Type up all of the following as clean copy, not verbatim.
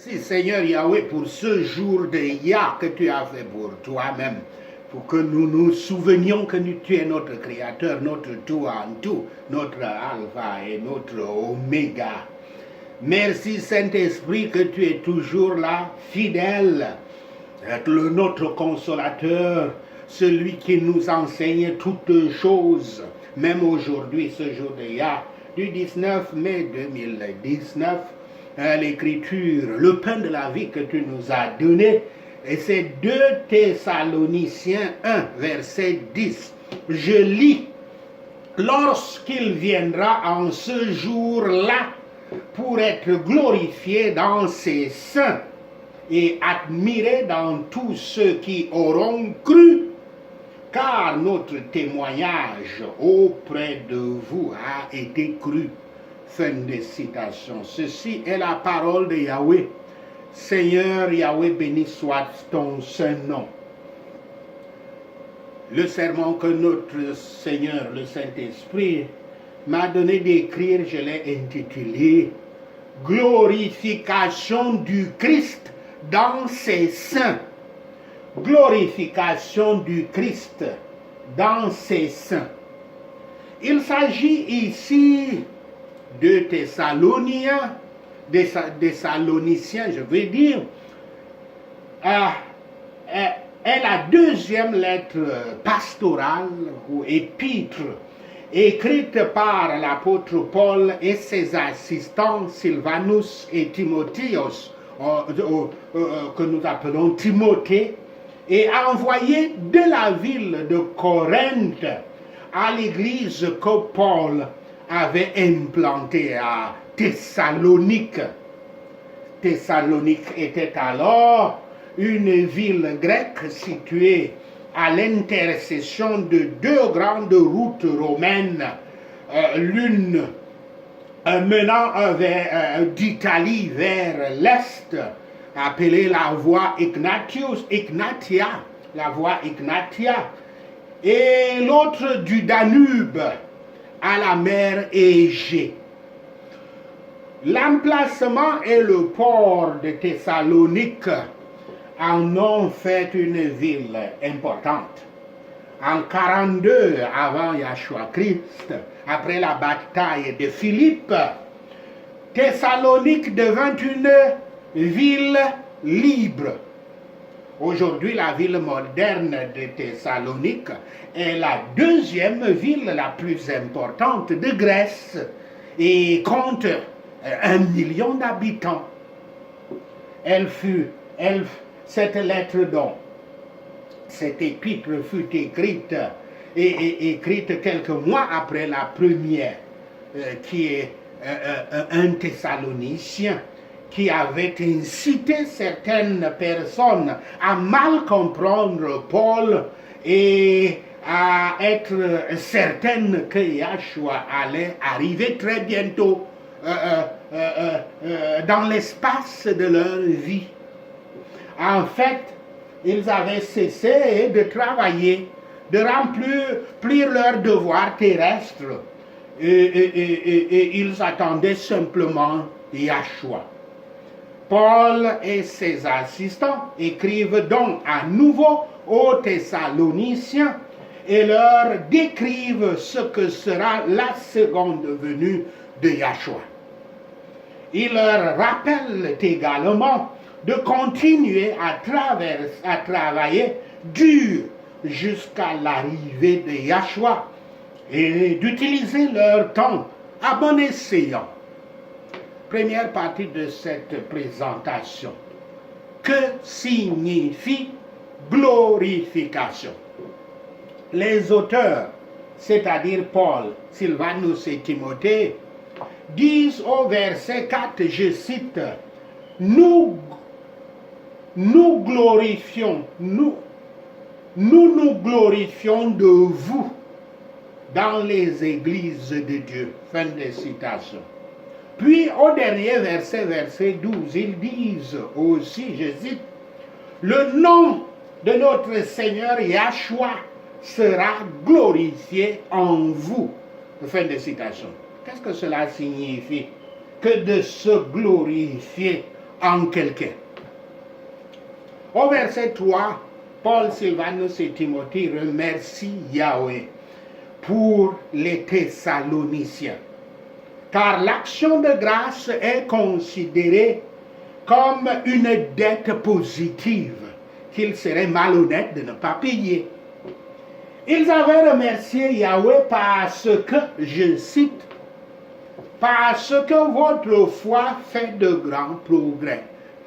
Merci Seigneur Yahweh pour ce jour de Yah que tu as fait pour toi-même. Pour que nous nous souvenions que tu es notre Créateur, notre tout en tout, notre Alpha et notre Oméga. Merci Saint-Esprit que tu es toujours là, fidèle, notre consolateur, celui qui nous enseigne toutes choses, même aujourd'hui, ce jour de Yah, du 19 mai 2019, l'Écriture, le pain de la vie que tu nous as donné, et c'est 2 Thessaloniciens 1, verset 10. Je lis, lorsqu'il viendra en ce jour-là pour être glorifié dans ses saints et admiré dans tous ceux qui auront cru, car notre témoignage auprès de vous a été cru. Fin de citation. Ceci est la parole de Yahweh. Seigneur Yahweh, béni soit ton saint nom. Le sermon que notre Seigneur, le Saint-Esprit, m'a donné d'écrire, je l'ai intitulé « Glorification du Christ dans ses saints ». Glorification du Christ dans ses saints. Il s'agit ici de Thessaloniciens, je veux dire, est la 2e lettre pastorale ou épître écrite par l'apôtre Paul et ses assistants Sylvanus et Timotheos, que nous appelons Timothée, et envoyée de la ville de Corinthe à l'église que Paul avait implantée à Thessalonique. Thessalonique était alors une ville grecque située à l'intersection de 2 grandes routes romaines, l'une menant d'Italie vers l'est, appelée la voie Ignatia, la voie Ignatia, et l'autre du Danube à la mer Égée. L'emplacement et le port de Thessalonique en ont fait une ville importante. En 42 avant Yahshua Christ, après la bataille de Philippe, Thessalonique devint une ville libre. Aujourd'hui, la ville moderne de Thessalonique est la 2e ville la plus importante de Grèce et compte 1 million d'habitants. Cette lettre dont cette épître fut écrite quelques mois après la première, qui est un Thessalonicien, qui avait incité certaines personnes à mal comprendre Paul et à être certaines que Yahshua allait arriver très bientôt dans l'espace de leur vie. En fait, ils avaient cessé de travailler, de remplir leurs devoirs terrestres et ils attendaient simplement Yahshua. Paul et ses assistants écrivent donc à nouveau aux Thessaloniciens et leur décrivent ce que sera la seconde venue de Yahshua. Ils leur rappellent également de continuer à travailler dur jusqu'à l'arrivée de Yahshua et d'utiliser leur temps à bon escient. Première partie de cette présentation. Que signifie glorification? Les auteurs, c'est-à-dire Paul, Sylvanus et Timothée, disent au verset 4, je cite, nous glorifions de vous dans les églises de Dieu. Fin de citation. Puis au dernier verset 12, ils disent aussi, je cite, le nom de notre Seigneur Yahshua sera glorifié en vous. Fin de citation. Qu'est-ce que cela signifie? Que de se glorifier en quelqu'un. Au verset 3, Paul, Sylvanus et Timothée remercient Yahweh pour les Thessaloniciens, car l'action de grâce est considérée comme une dette positive qu'il serait malhonnête de ne pas payer. Ils avaient remercié Yahweh parce que, je cite, parce que votre foi fait de grands progrès.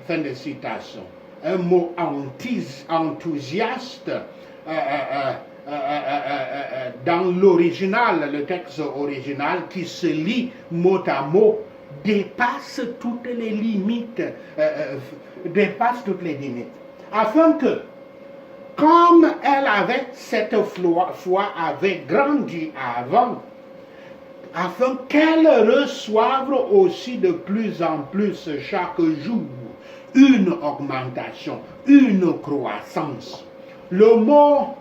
Fin de citation. Un mot enthousiaste dans l'original, le texte original qui se lit mot à mot, dépasse toutes les limites, afin que, comme elle avait cette foi avait grandi avant, afin qu'elle reçoive aussi de plus en plus chaque jour une augmentation, une croissance. Le mot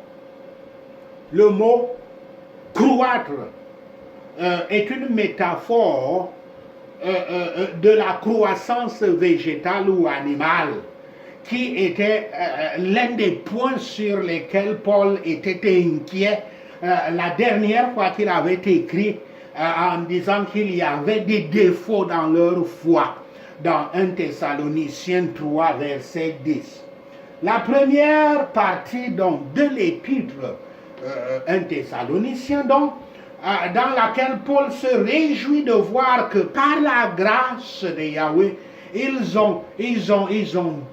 croître est une métaphore de la croissance végétale ou animale, qui était l'un des points sur lesquels Paul était inquiet la dernière fois qu'il avait écrit en disant qu'il y avait des défauts dans leur foi, dans 1 Thessaloniciens 3, verset 10. La première partie donc, de l'épître 1 Thessaloniciens, donc, dans laquelle Paul se réjouit de voir que par la grâce de Yahweh, ils ont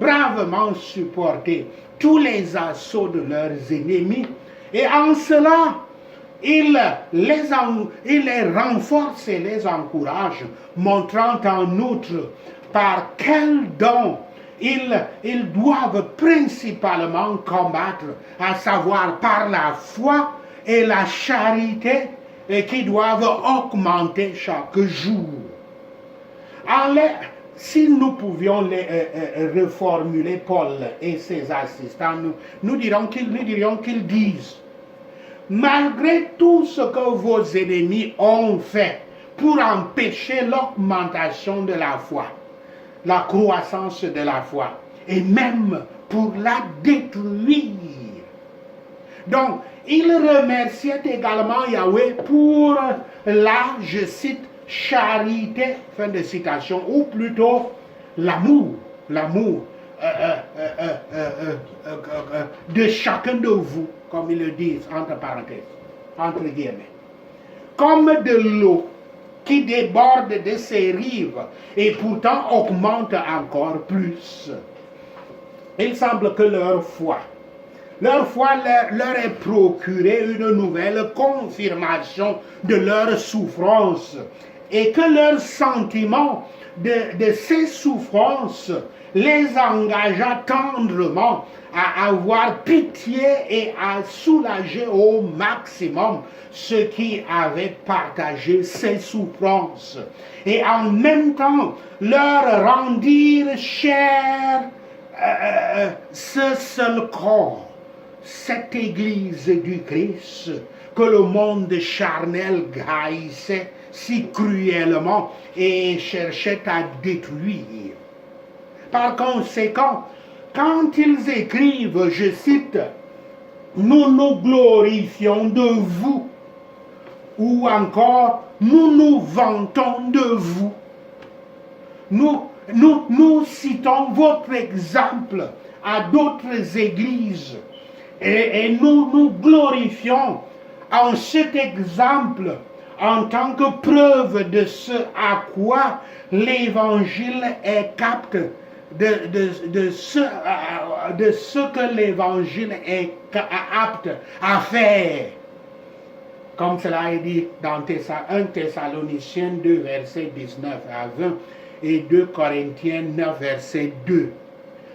bravement supporté tous les assauts de leurs ennemis, et en cela, il les renforce et les encourage, montrant en outre par quel don ils doivent principalement combattre, à savoir par la foi et la charité, et qui doivent augmenter chaque jour. Si nous pouvions reformuler Paul et ses assistants, nous dirions qu'ils disent: malgré tout ce que vos ennemis ont fait pour empêcher l'augmentation de la foi, la croissance de la foi, et même pour la détruire. Donc, il remerciait également Yahweh pour la, je cite, charité, fin de citation, ou plutôt l'amour de chacun de vous, comme ils le disent, entre parenthèses, entre guillemets. Comme de l'eau qui déborde de ses rives et pourtant augmente encore plus. Il semble que leur foi leur est procurée une nouvelle confirmation de leur souffrance, et que leur sentiment de ces souffrances les engagea tendrement à avoir pitié et à soulager au maximum ceux qui avaient partagé ces souffrances, et en même temps leur rendirent cher ce seul corps, cette Église du Christ que le monde charnel haïssait si cruellement et cherchait à détruire. Par conséquent, quand ils écrivent, je cite, « Nous nous glorifions de vous » ou encore « Nous nous vantons de vous », nous citons votre exemple à d'autres églises et nous nous glorifions en cet exemple en tant que preuve de ce à quoi l'évangile est apte, de ce que l'évangile est apte à faire. Comme cela est dit dans 1 Thessaloniciens 2, verset 19 à 20 et 2 Corinthiens 9, verset 2.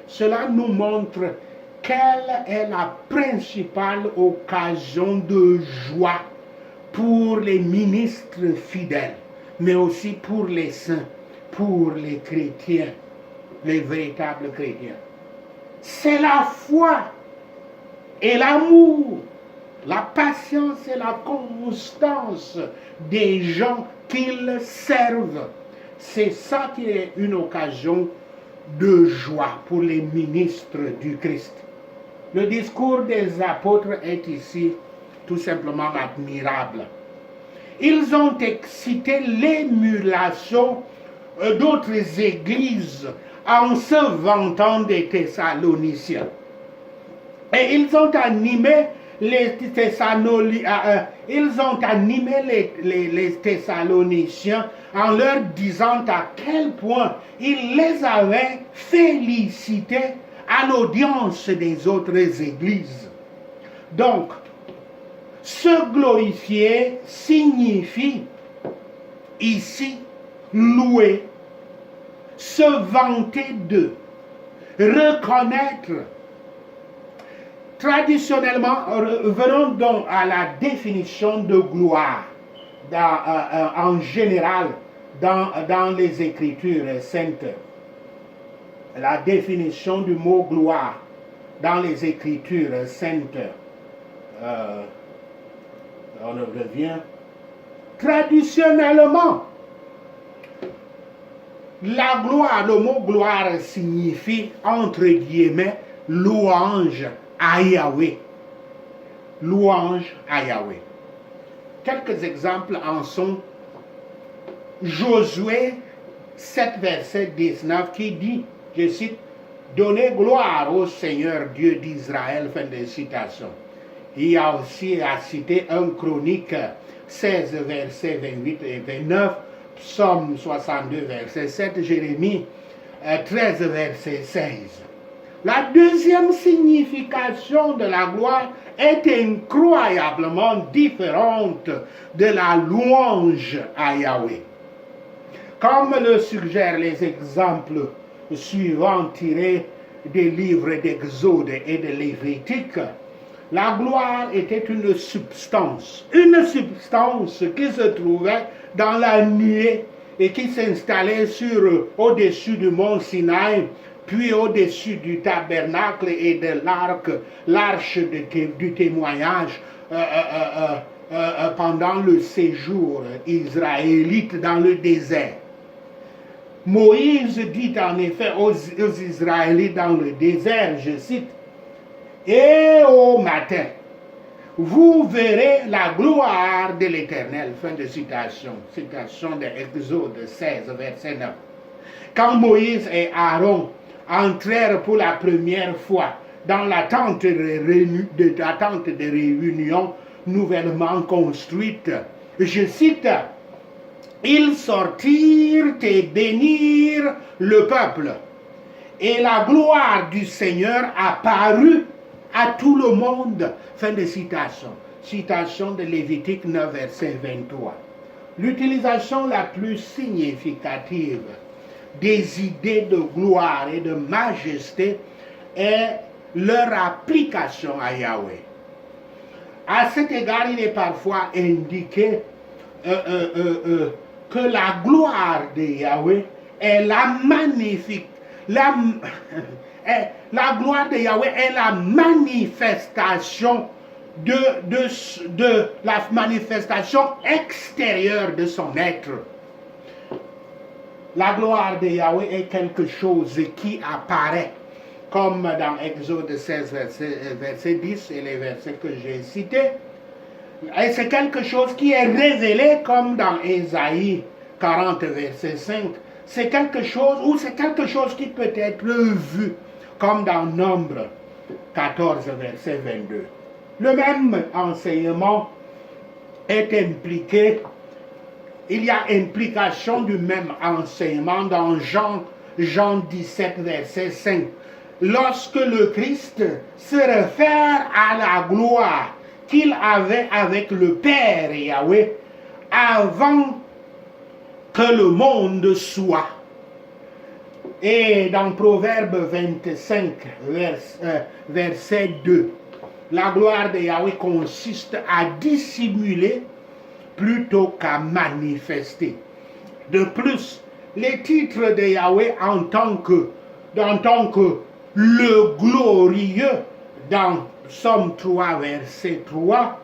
Cela nous montre quelle est la principale occasion de joie pour les ministres fidèles, mais aussi pour les saints, pour les chrétiens, les véritables chrétiens. C'est la foi et l'amour, la patience et la constance des gens qu'ils servent. C'est ça qui est une occasion de joie pour les ministres du Christ. Le discours des apôtres est ici tout simplement admirable. Ils ont excité l'émulation d'autres églises en se vantant des Thessaloniciens. Et ils ont animé les Thessaloniciens en leur disant à quel point ils les avaient félicités à l'audience des autres églises. Donc, se glorifier signifie ici louer, se vanter d'eux, reconnaître. Traditionnellement, venons donc à la définition de gloire en général dans les Écritures saintes. La définition du mot gloire dans les Écritures saintes. On revient. Traditionnellement, la gloire, le mot gloire signifie, entre guillemets, louange à Yahweh. Louange à Yahweh. Quelques exemples en sont Josué 7, verset 19 qui dit, je cite, « Donnez gloire au Seigneur Dieu d'Israël », fin de citation. Il y a aussi à citer 1 Chronique 16, verset 28 et 29, Psaume 62, verset 7, Jérémie 13, verset 16. La deuxième signification de la gloire est incroyablement différente de la louange à Yahweh. Comme le suggèrent les exemples suivants tirés des livres d'Exode et de Lévitique, la gloire était une substance qui se trouvait dans la nuée et qui s'installait au-dessus du mont Sinaï, puis au-dessus du tabernacle et de l'arche du témoignage pendant le séjour israélite dans le désert. Moïse dit en effet aux Israélites dans le désert, je cite, « Et au matin, vous verrez la gloire de l'Éternel. » Fin de citation. Citation de Exode 16, verset 9. Quand Moïse et Aaron entrèrent pour la première fois dans la tente de réunion nouvellement construite, je cite, « Ils sortirent et bénirent le peuple, et la gloire du Seigneur apparut à tout le monde. » Fin de citation. Citation de Lévitique 9, verset 23. L'utilisation la plus significative des idées de gloire et de majesté est leur application à Yahweh. À cet égard, il est parfois indiqué que la gloire de Yahweh est la gloire de Yahweh est la manifestation de la manifestation extérieure de son être. La gloire de Yahweh est quelque chose qui apparaît, comme dans Exode 16, verset 10 et les versets que j'ai cités. Et c'est quelque chose qui est révélé, comme dans Ésaïe 40, verset 5. C'est quelque chose qui peut être vu, comme dans Nombre 14, verset 22. Le même enseignement est impliqué. Il y a implication du même enseignement dans Jean 17, verset 5. Lorsque le Christ se réfère à la gloire qu'il avait avec le Père Yahweh avant que le monde soit. Et dans Proverbe 25, verset 2, la gloire de Yahweh consiste à dissimuler plutôt qu'à manifester. De plus, les titres de Yahweh en tant que le glorieux dans Psaume 3, verset 3,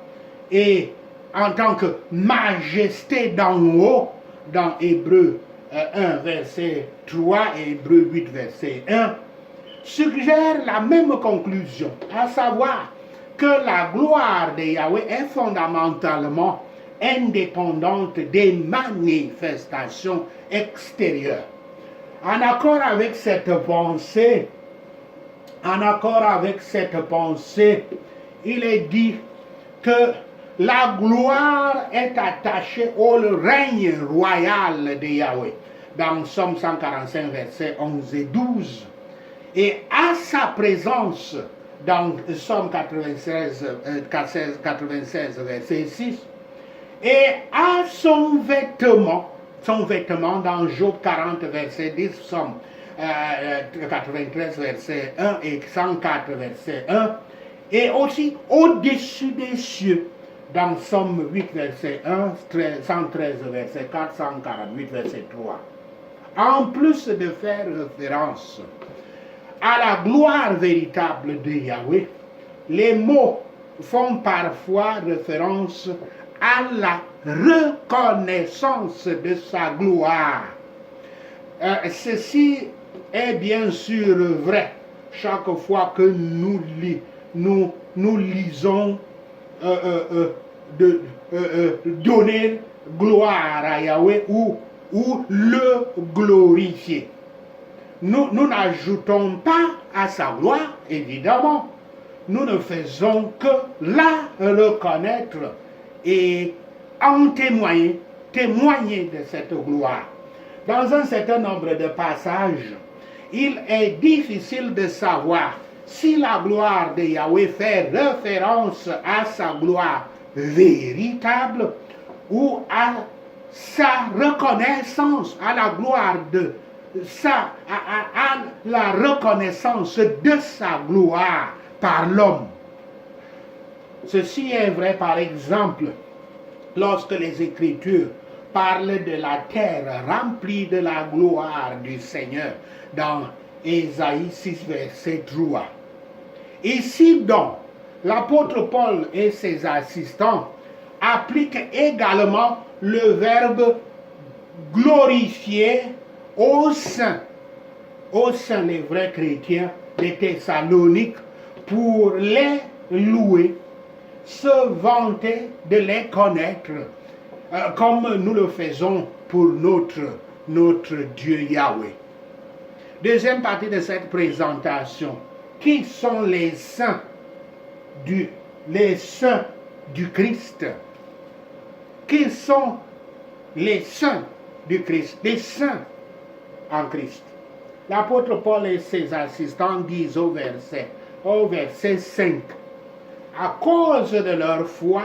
et en tant que majesté d'en haut dans Hébreux 1, verset 3 et Hébreux 8, verset 1, suggèrent la même conclusion, à savoir que la gloire de Yahweh est fondamentalement indépendante des manifestations extérieures. En accord avec cette pensée, il est dit que la gloire est attachée au règne royal de Yahweh, dans Somme 145, versets 11 et 12, et à sa présence, dans Somme 96, verset 6, et à son vêtement dans Job 40, verset 10, Somme 93, verset 1 et 104, verset 1, et aussi au-dessus des cieux, dans Somme 8, verset 1, 113, verset 4, 148, verset 3. En plus de faire référence à la gloire véritable de Yahweh, les mots font parfois référence à la reconnaissance de sa gloire. Ceci est bien sûr vrai chaque fois que nous lisons donner gloire à Yahweh ou le glorifier. Nous n'ajoutons pas à sa gloire, évidemment. Nous ne faisons que la reconnaître et en témoigner de cette gloire. Dans un certain nombre de passages, il est difficile de savoir si la gloire de Yahweh fait référence à sa gloire véritable ou à sa reconnaissance, à la gloire à la reconnaissance de sa gloire par l'homme. Ceci est vrai, par exemple, lorsque les Écritures parlent de la terre remplie de la gloire du Seigneur dans Ésaïe 6, verset 3. Ici donc, l'apôtre Paul et ses assistants appliquent également le verbe glorifier au sein les vrais chrétiens des Thessaloniques pour les louer, se vanter de les connaître, comme nous le faisons pour notre Dieu Yahweh. Deuxième partie de cette présentation, qui sont les saints du Christ? Qui sont les saints du Christ? Les saints en Christ. L'apôtre Paul et ses assistants disent au verset 5, à cause de leur foi,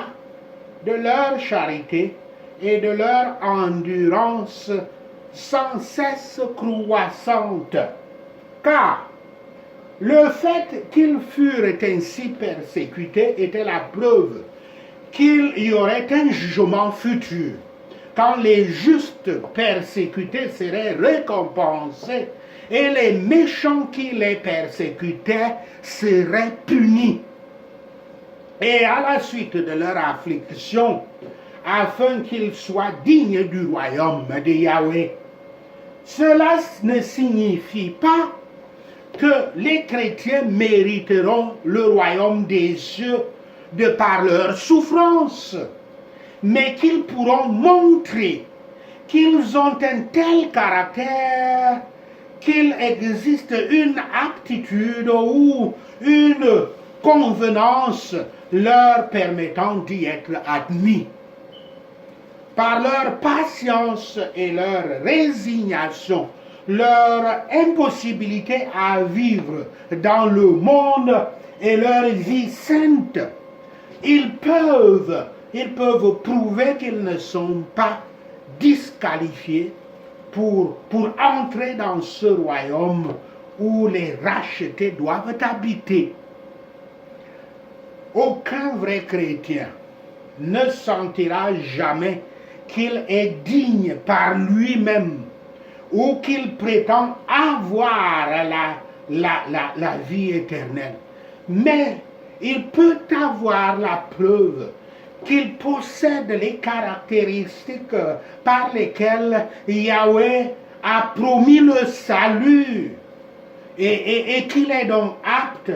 de leur charité et de leur endurance sans cesse croissante, car le fait qu'ils furent ainsi persécutés était la preuve qu'il y aurait un jugement futur, quand les justes persécutés seraient récompensés et les méchants qui les persécutaient seraient punis. Et à la suite de leur affliction, afin qu'ils soient dignes du royaume de Yahweh. Cela ne signifie pas que les chrétiens mériteront le royaume des cieux de par leur souffrance, mais qu'ils pourront montrer qu'ils ont un tel caractère qu'il existe une aptitude ou une convenance leur permettant d'y être admis. Par leur patience et leur résignation, leur impossibilité à vivre dans le monde et leur vie sainte, ils peuvent prouver qu'ils ne sont pas disqualifiés pour entrer dans ce royaume où les rachetés doivent habiter. Aucun vrai chrétien ne sentira jamais qu'il est digne par lui-même ou qu'il prétend avoir la vie éternelle. Mais il peut avoir la preuve qu'il possède les caractéristiques par lesquelles Yahweh a promis le salut et qu'il est donc apte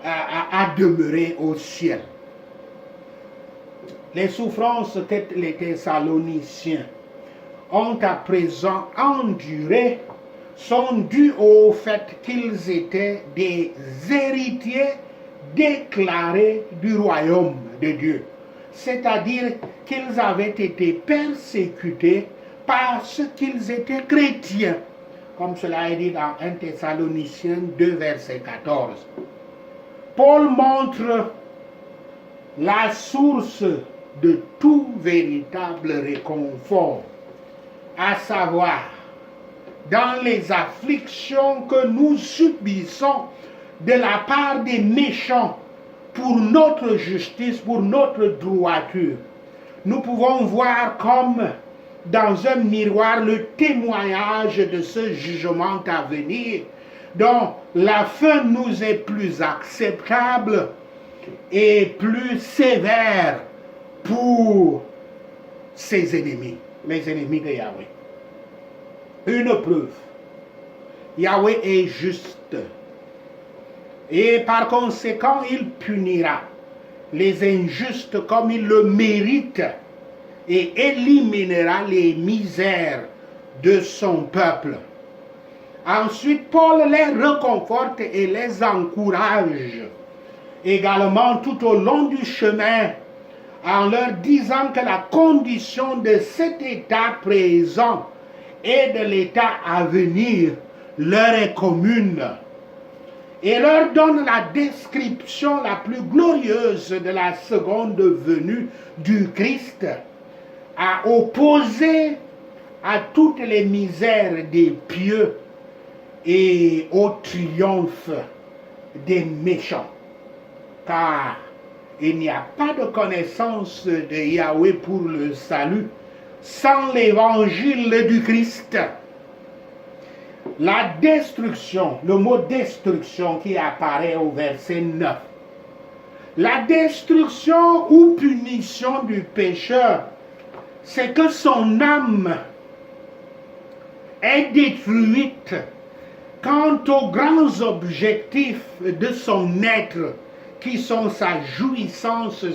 à demeurer au ciel. Les souffrances que les Thessaloniciens ont à présent endurées sont dues au fait qu'ils étaient des héritiers déclarés du royaume de Dieu. C'est-à-dire qu'ils avaient été persécutés parce qu'ils étaient chrétiens, comme cela est dit dans 1 Thessaloniciens 2, verset 14. Paul montre la source de tout véritable réconfort, à savoir dans les afflictions que nous subissons de la part des méchants pour notre justice, pour notre droiture. Nous pouvons voir comme dans un miroir le témoignage de ce jugement à venir, dont la fin nous est plus acceptable et plus sévère pour ses ennemis, les ennemis de Yahweh. Une preuve, Yahweh est juste et par conséquent il punira les injustes comme il le mérite et éliminera les misères de son peuple. Ensuite, Paul les réconforte et les encourage également tout au long du chemin en leur disant que la condition de cet état présent et de l'état à venir leur est commune et leur donne la description la plus glorieuse de la seconde venue du Christ, à opposer à toutes les misères des pieux et au triomphe des méchants. Car il n'y a pas de connaissance de Yahweh pour le salut sans l'évangile du Christ. La destruction, le mot destruction qui apparaît au verset 9. La destruction ou punition du pécheur, c'est que son âme est détruite quant aux grands objectifs de son être, qui sont sa jouissance,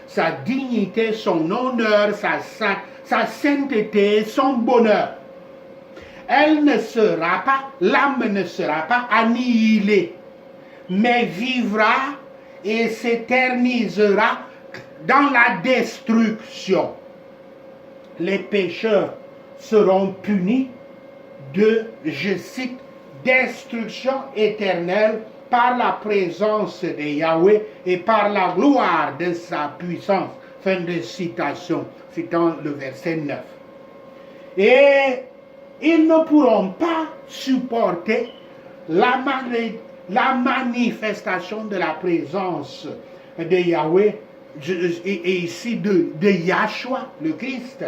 sa dignité, son honneur, sa sainteté, son bonheur. Elle ne sera pas, l'âme ne sera pas annihilée, mais vivra et s'éternisera dans la destruction. Les pécheurs seront punis de, je cite, destruction éternelle par la présence de Yahweh et par la gloire de sa puissance. Fin de citation, citant le verset 9. Et ils ne pourront pas supporter la manifestation de la présence de Yahweh, et ici de Yahshua, le Christ.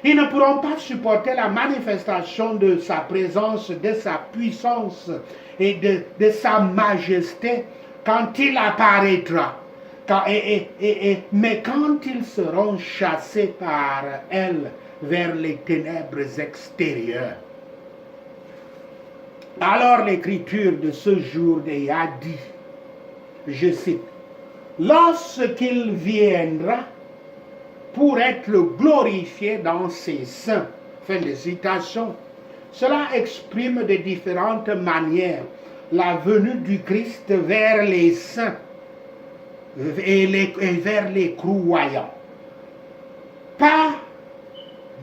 Ils ne pourront pas supporter la manifestation de sa présence, de sa puissance et de sa majesté quand il apparaîtra. Mais quand ils seront chassés par elle vers les ténèbres extérieures. Alors l'écriture de ce jour de Yah dit, je cite, « Lorsqu'il viendra pour être glorifié dans ses saints », fin de citation, cela exprime de différentes manières la venue du Christ vers les saints et vers les croyants. Pas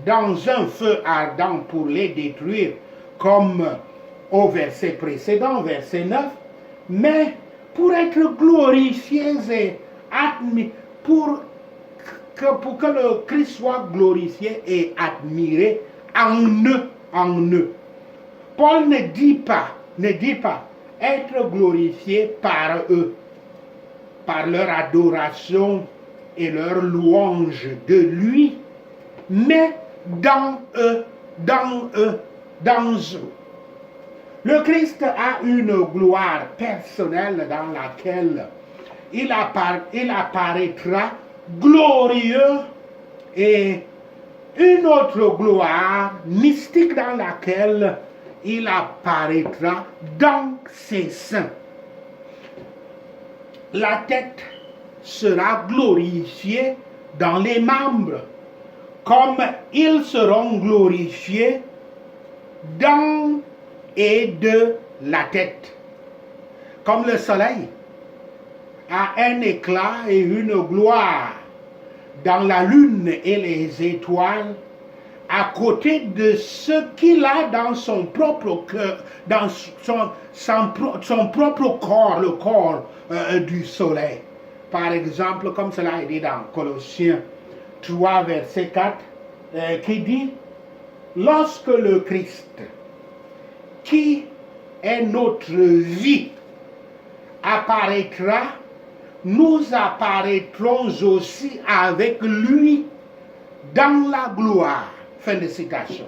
dans un feu ardent pour les détruire, comme au verset précédent, verset 9, mais pour être glorifiés et admis, pour que le Christ soit glorifié et admiré en eux. Paul ne dit pas être glorifié par eux, par leur adoration et leur louange de lui, mais dans eux. Le Christ a une gloire personnelle dans laquelle il apparaîtra glorieux et une autre gloire mystique dans laquelle il apparaîtra dans ses seins. La tête sera glorifiée dans les membres, comme ils seront glorifiés dans et de la tête. Comme le soleil a un éclat et une gloire dans la lune et les étoiles, à côté de ce qu'il a dans son propre cœur, dans son propre corps, le corps du soleil. Par exemple, comme cela est dit dans Colossiens 3, verset 4, qui dit, lorsque le Christ, qui est notre vie, apparaîtra, nous apparaîtrons aussi avec lui dans la gloire. Fin de citation.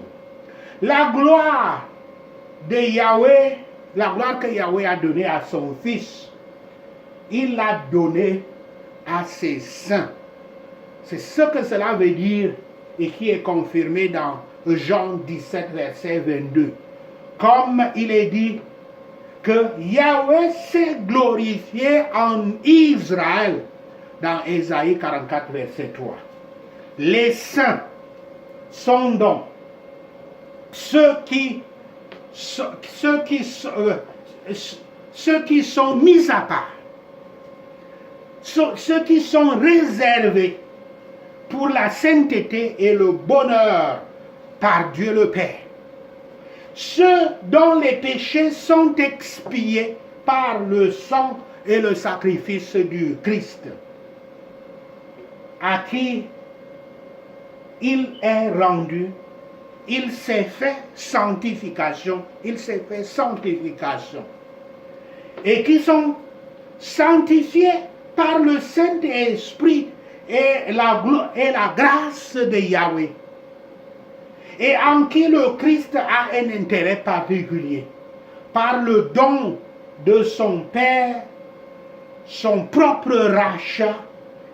La gloire de Yahweh, la gloire que Yahweh a donnée à son Fils, il l'a donnée à ses saints. C'est ce que cela veut dire et qui est confirmé dans Jean 17, verset 22. Comme il est dit que Yahweh s'est glorifié en Israël dans Ésaïe 44, verset 3. Les saints sont donc ceux qui sont mis à part, ceux qui sont réservés pour la sainteté et le bonheur par Dieu le Père. Ceux dont les péchés sont expiés par le sang et le sacrifice du Christ, à qui il est rendu, il s'est fait sanctification, et qui sont sanctifiés par le Saint-Esprit et la grâce de Yahweh, et en qui le Christ a un intérêt particulier, par le don de son Père, son propre rachat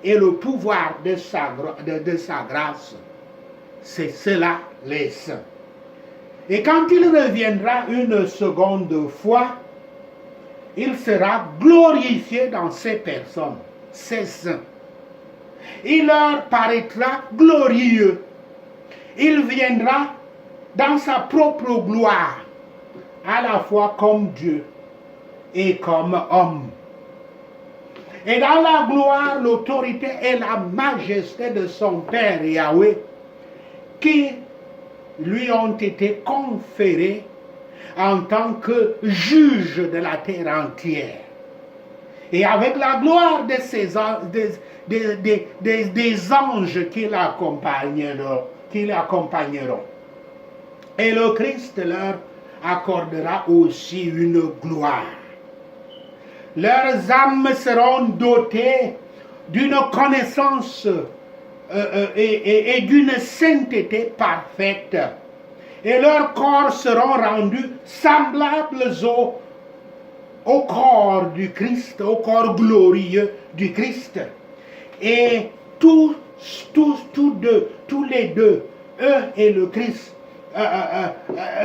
et le pouvoir de sa grâce. C'est cela les saints. Et quand il reviendra une seconde fois, il sera glorifié dans ces personnes, ces saints. Il leur paraîtra glorieux. Il viendra dans sa propre gloire, à la fois comme Dieu et comme homme. Et dans la gloire, l'autorité et la majesté de son Père Yahweh, qui lui ont été conférées en tant que juge de la terre entière. Et avec la gloire de ces des anges qui l'accompagneront. Et le Christ leur accordera aussi une gloire. Leurs âmes seront dotées d'une connaissance et d'une sainteté parfaite. Et leurs corps seront rendus semblables au corps du Christ, au corps glorieux du Christ. Et tous les deux, eux et le Christ,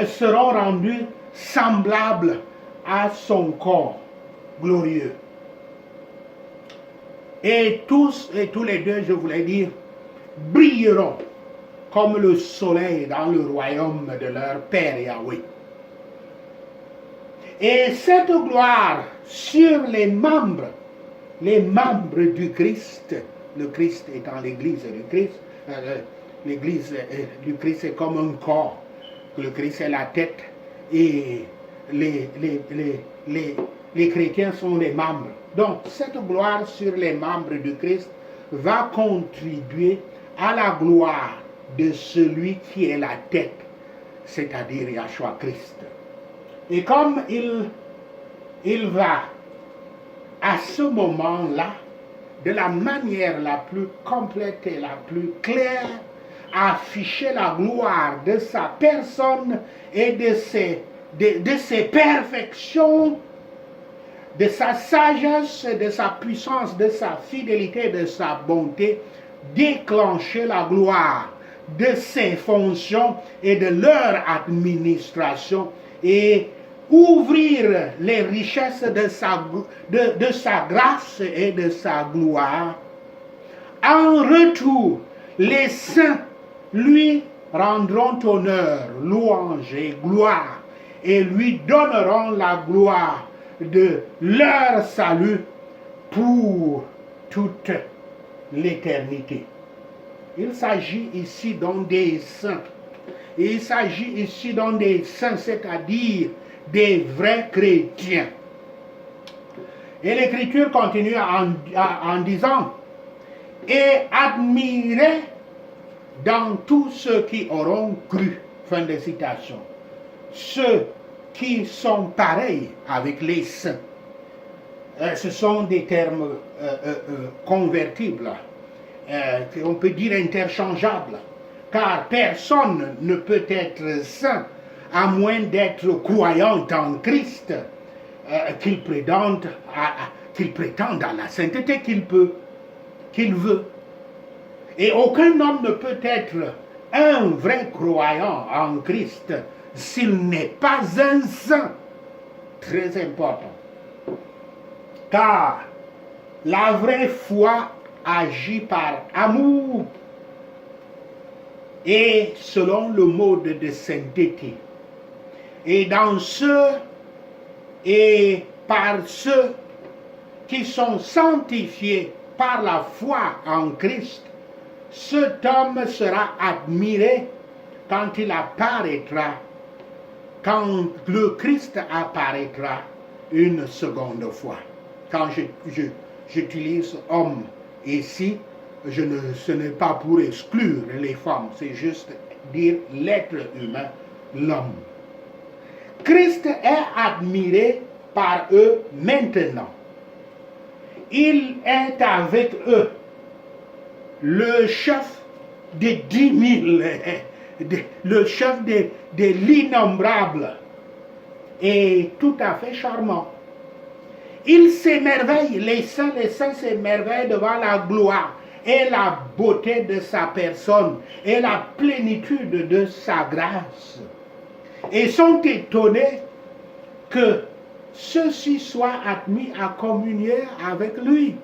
seront rendus semblables à son corps glorieux. Et tous les deux, je voulais dire, brilleront comme le soleil dans le royaume de leur Père Yahweh. Et cette gloire sur les membres du Christ, le Christ étant l'église du Christ, l'église du Christ est comme un corps, le Christ est la tête et les chrétiens sont les membres. Donc cette gloire sur les membres du Christ va contribuer à la gloire de celui qui est la tête, c'est-à-dire Yahshua Christ. Et comme il va à ce moment-là, de la manière la plus complète et la plus claire, afficher la gloire de sa personne et de ses perfections de sa sagesse, de sa puissance, de sa fidélité, de sa bonté, déclencher la gloire de ses fonctions et de leur administration et ouvrir les richesses de sa grâce et de sa gloire. En retour, les saints lui rendront honneur, louange et gloire et lui donneront la gloire de leur salut pour toute l'éternité. Il s'agit ici donc des saints. Il s'agit ici donc des saints, c'est-à-dire des vrais chrétiens. Et l'Écriture continue en disant « Et admirez dans tous ceux qui auront cru ». Fin de citation. Ceux qui sont pareils avec les saints. Ce sont des termes convertibles, on peut dire interchangeables, car personne ne peut être saint à moins d'être croyant en Christ, qu'il prétende à la sainteté qu'il veut. Et aucun homme ne peut être un vrai croyant en Christ s'il n'est pas un saint. Très important. Car la vraie foi agit par amour et selon le mode de sainteté. Et dans ceux et par ceux qui sont sanctifiés par la foi en Christ, cet homme sera admiré quand il apparaîtra, quand le Christ apparaîtra une seconde fois. Quand j'utilise homme ici, ce n'est pas pour exclure les femmes, c'est juste dire l'être humain, l'homme. Christ est admiré par eux maintenant. Il est avec eux, le chef des 10 000, le chef de l'innombrable, et tout à fait charmant. Il s'émerveille, les saints s'émerveillent devant la gloire et la beauté de sa personne et la plénitude de sa grâce. Et sont étonnés que ceux-ci soient admis à communier avec lui.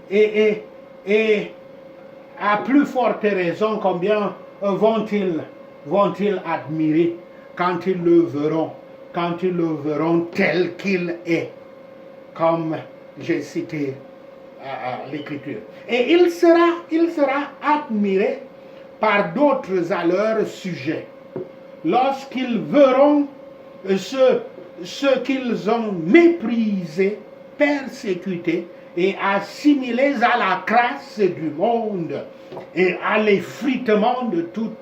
Et à plus forte raison, combien vont-ils admirer quand ils le verront tel qu'il est, comme j'ai cité l'Écriture. Et il sera admiré par d'autres à leur sujet, lorsqu'ils verront ceux qu'ils ont méprisés, persécutés et assimilés à la crasse du monde et à l'effritement de toute